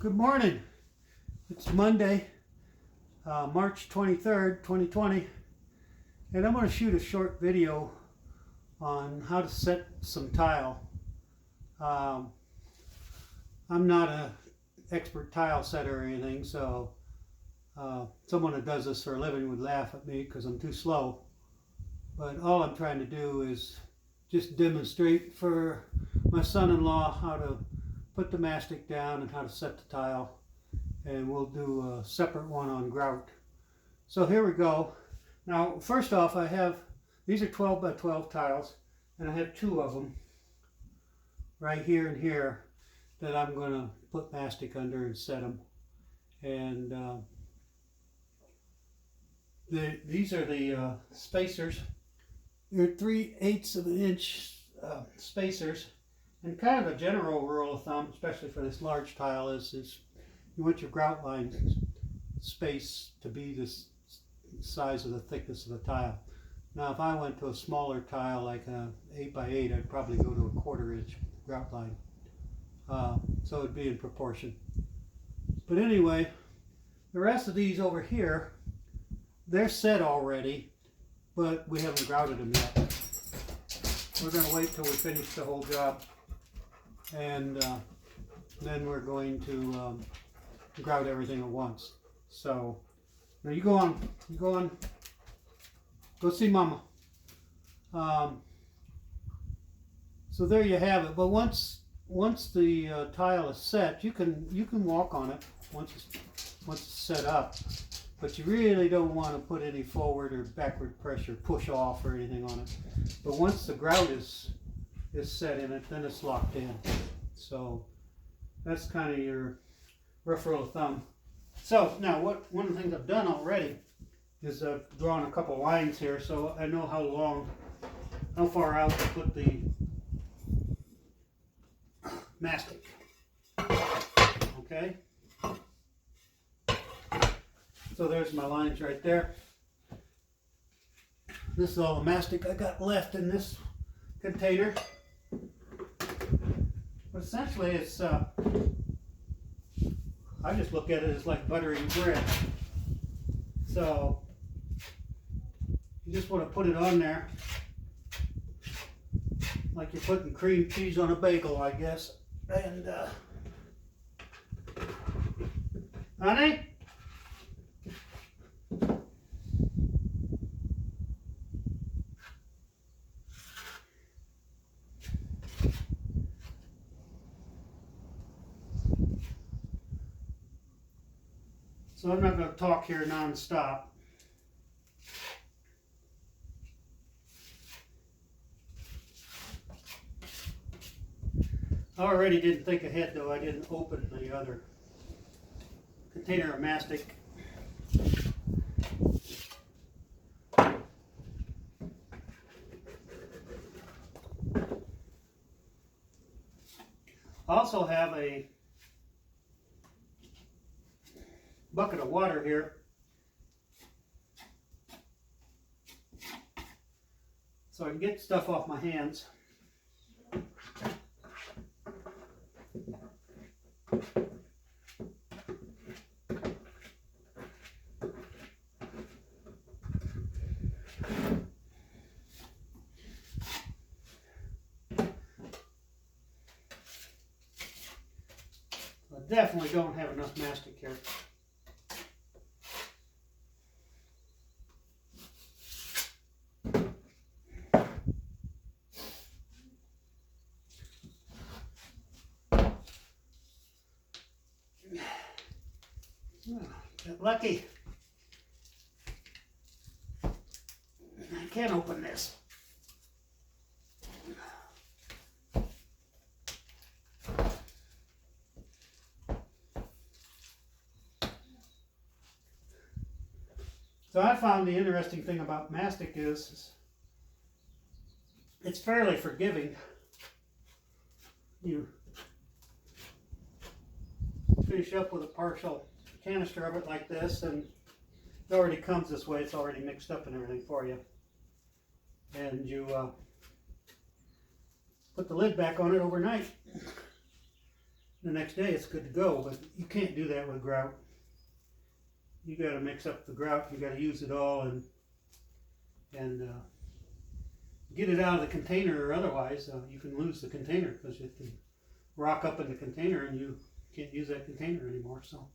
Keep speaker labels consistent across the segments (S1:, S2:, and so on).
S1: Good morning. It's Monday, March 23rd, 2020, and I'm going to shoot a short video on how to set some tile. I'm not an expert tile setter or anything, so someone that does this for a living would laugh at me because I'm too slow. But all I'm trying to do is just demonstrate for my son-in-law how to put the mastic down and how to set the tile, and we'll do a separate one on grout. So here we go. Now first off, I have these are 12 by 12 tiles, and I have two of them right here and here that I'm going to put mastic under and set them. And these are the spacers. They're 3/8 of an inch spacers. And kind of a general rule of thumb, especially for this large tile, is you want your grout line space to be this size of the thickness of the tile. Now, if I went to a smaller tile, like a 8 by 8, I'd probably go to a 1/4 inch grout line. So it'd be in proportion. But anyway, the rest of these over here, they're set already, but we haven't grouted them yet. We're going to wait till we finish the whole job, and then we're going to grout everything at once. So now you go on, go see Mama. So there you have it. But once the tile is set, you can walk on it once it's set up. But you really don't want to put any forward or backward pressure, push off or anything on it. But once the grout is set in it, then it's locked in. So that's kind of your rough rule of thumb. So now one of the things I've done already is I've drawn a couple lines here, so I know how far out to put the mastic. Okay. So there's my lines right there. This is all the mastic I got left in this container. But essentially it's, I just look at it as like buttering bread. So you just want to put it on there like you're putting cream cheese on a bagel, I guess. And honey? So I'm not going to talk here non-stop. I already didn't think ahead though. I didn't open the other container of mastic. I also have a bucket of water here, so I can get stuff off my hands. I definitely don't have enough mastic here. Got lucky. I can't open this. So I found the interesting thing about mastic is it's fairly forgiving. You finish up with a partial canister of it like this, and it already comes this way. It's already mixed up and everything for you. And you put the lid back on it overnight. the next day it's good to go. But you can't do that with grout. You got to mix up the grout. You got to use it all and get it out of the container, or otherwise you can lose the container, because it can rock up in the container and you can't use that container anymore. So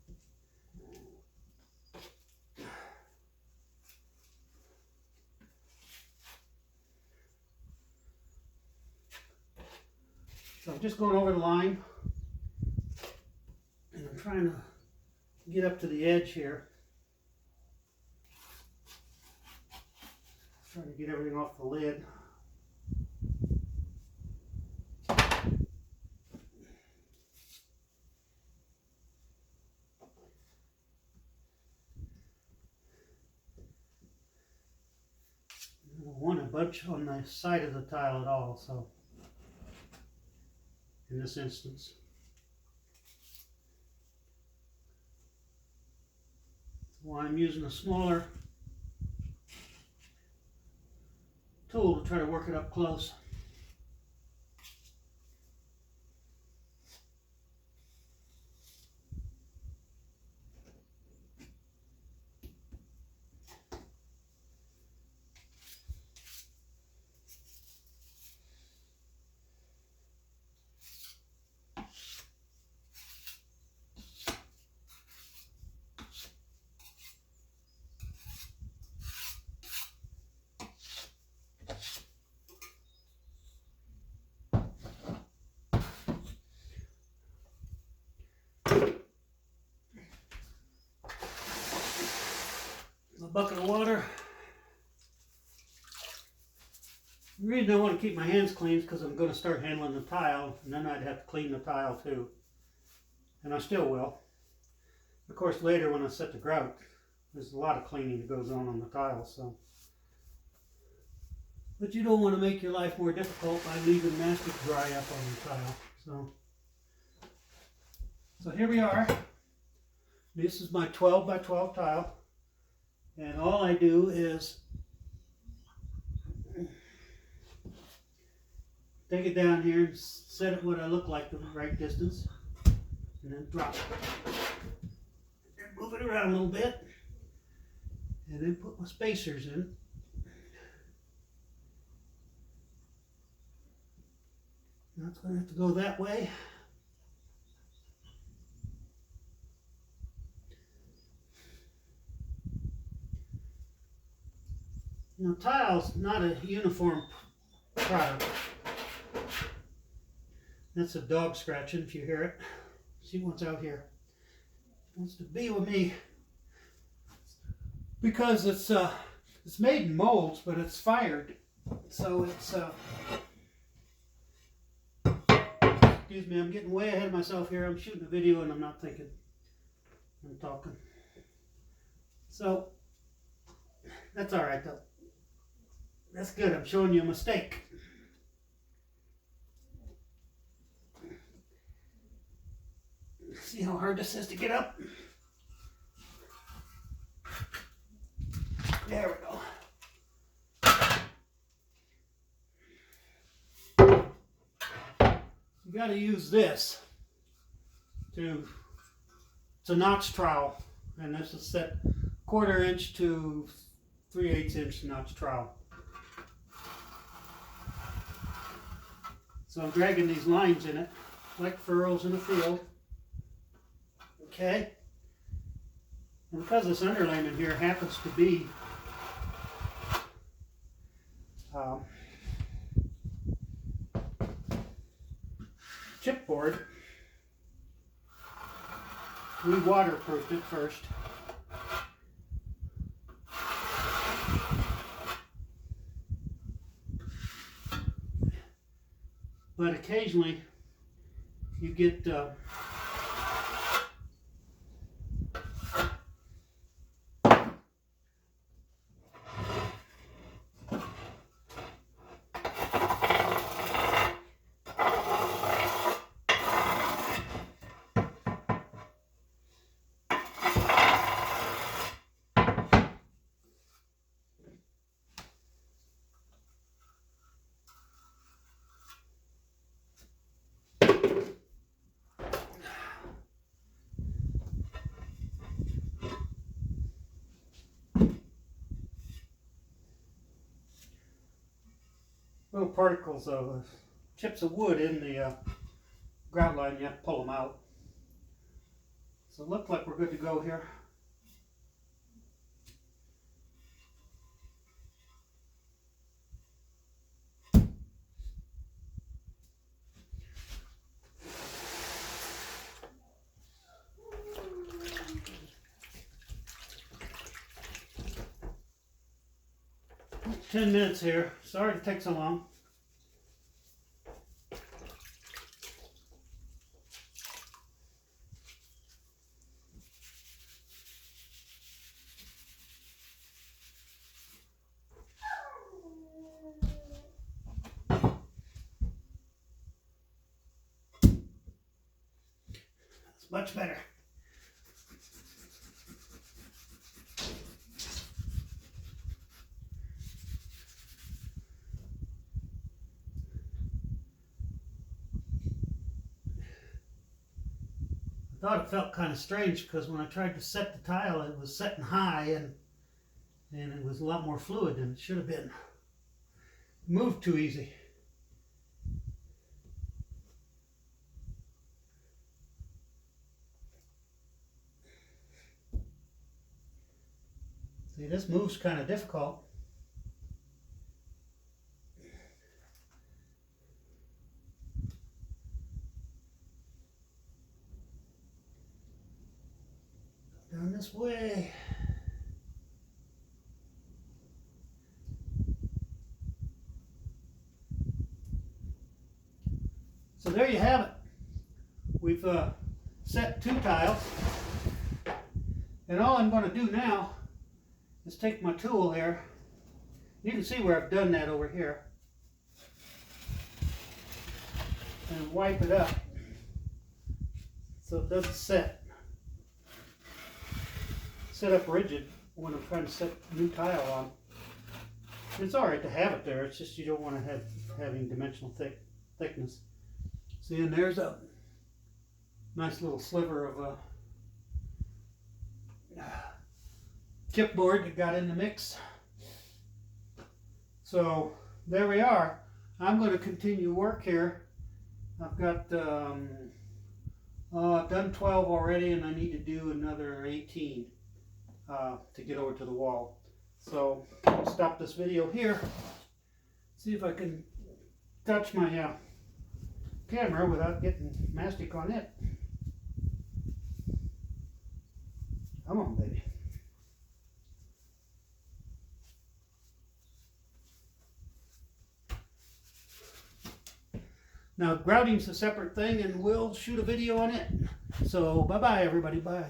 S1: I'm just going over the line, and I'm trying to get up to the edge here. Trying to get everything off the lid. I don't want to budge on the side of the tile at all, so in this instance. So I'm using a smaller tool to try to work it up close. A bucket of water. The reason I want to keep my hands clean is because I'm going to start handling the tile, and then I'd have to clean the tile too. And I still will. Of course, later when I set the grout, there's a lot of cleaning that goes on the tile. So, but you don't want to make your life more difficult by leaving mastic dry up on the tile. So here we are. This is my 12 by 12 tile. And all I do is take it down here and set it what I look like the right distance, and then drop it. And move it around a little bit, and then put my spacers in. Now it's going to have to go that way. You know, tile's not a uniform product. That's a dog scratching, if you hear it. See what's out here. It wants to be with me. Because it's made in molds, but it's fired. So it's excuse me, I'm getting way ahead of myself here. I'm shooting a video and I'm not thinking. I'm talking. So that's all right though. That's good. I'm showing you a mistake. See how hard this is to get up? There we go. You got to use this it's a notch trowel, and this is set 1/4 inch to 3/8 inch notch trowel. So I'm dragging these lines in it like furrows in a field. Okay? And because this underlayment here happens to be chipboard, we waterproofed it first. But occasionally you get particles of chips of wood in the grout line. You have to pull them out. So it looks like we're good to go here. $10 here. Sorry to take so long. That's much better. I thought it felt kind of strange because when I tried to set the tile, it was setting high and it was a lot more fluid than it should have been. It moved too easy. See, this move's kind of difficult. Down this way. So there you have it. We've set 2 tiles. And all I'm going to do now is take my tool here. You can see where I've done that over here. And wipe it up so it doesn't sit up rigid when I'm trying to set a new tile on. It's alright to have it there, it's just you don't want to have having dimensional thickness. See, and there's a nice little sliver of chipboard that got in the mix. So there we are. I'm going to continue work here. I've got I've done 12 already, and I need to do another 18 to get over to the wall. So I'll stop this video here. See if I can touch my camera without getting mastic on it. Come on, baby. Now, grouting's a separate thing, and we'll shoot a video on it. So, bye-bye, everybody. Bye.